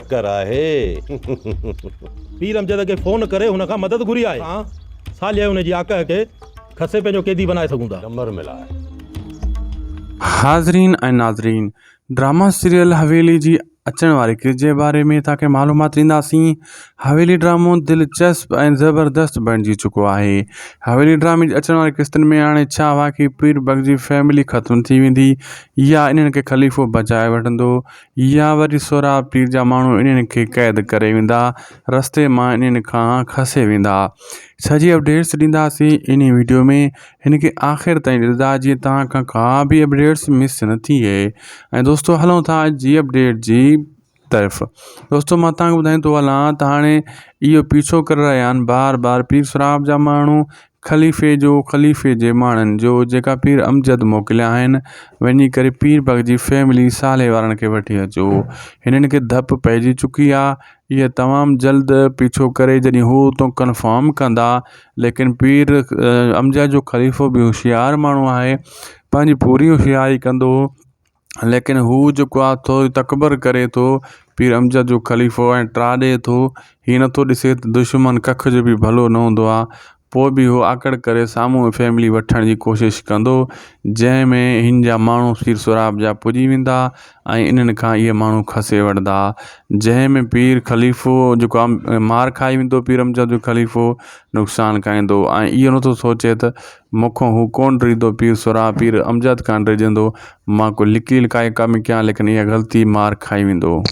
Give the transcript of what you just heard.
चक्कर आहे। पीर अमजद खे फोन करे हुन खां मदद घुरी आहे। हां सालिया हुन जी आका खे खसे पंहिंजो कैदी बनाए सघूं था। नंबर मिला है। हाज़रीन ऐं नाज़रीन, ड्रामा सीरियल हवेली जी अचण वारी किस्त जे बारे में तव्हांखे मालूमात ॾींदासीं। हवेली ड्रामो दिलचस्प ऐं ज़बरदस्त बणिजी चुको आहे। हवेली ड्रामे जी अचण वारी किस्तनि में हाणे छा वाक़ई पीर बग जी फैमिली ख़त्म थी वेंदी, या इन्हनि खे ख़लीफ़ो बचाए वठंदो, या वरी सोरा पीर जा माण्हू इन्हनि खे क़ैद करे वेंदा, रस्ते मां इन्हनि खां खसे वेंदा। सॼी अपडेट्स ॾींदासीं इन वीडियो में। हिन खे आख़िर ताईं ॾिसंदा जीअं तव्हांखां का बि अपडेट्स मिस न थिए। ऐं दोस्तो हलूं था अॼु जी अपडेट जी तरफ़। दोस्तो मां तव्हांखे ॿुधाईं थो हलां त हाणे इहो पीछो करे रहिया आहिनि बार बार पीर सुराब जा माण्हू ख़लीफ़े जे माण्हुनि जो जेका पीर अमजद मोकिलिया आहिनि, वञी करे पीर बग जी फैमिली साले वारनि खे वठी अचो। हिननि खे धप पइजी चुकी आहे। इहे तमामु जल्द पीछो करे जॾहिं हू तो कंफर्म कंदा, लेकिन पीर अमजद जो ख़लीफ़ो बि होशियारु माण्हू आहे, पंहिंजी पूरी होशियारी कंदो, लेकिन हू जेको आहे थोरी तकबर करे थो। पीर अमजद जो ख़लीफ़ो ऐं ॾे थो। हीअ नथो ॾिसे त दुश्मन कख जो बि भलो न हूंदो आहे, पोइ बि हू आकड़ करे साम्हूं फैमिली वठण जी कोशिशि कंदो, जंहिंमें हिन जा माण्हू पीर सुराब जा पुॼी वेंदा ऐं इन्हनि खां इहे माण्हू खसे वठंदा, जंहिंमें पीर ख़लीफ़ो जेको आहे मार खाई वेंदो। पीर अमजद जो ख़लीफ़ो नुक़सानु खाईंदो ऐं इहो नथो सोचे त मूंखां हू कोन ॾिदो पीर सुराब पीर अमजद कान ॾिजंदो, मां को लिकी लिकाए कमु कयां, लेकिन इहा ग़लती मार खाई वेंदो।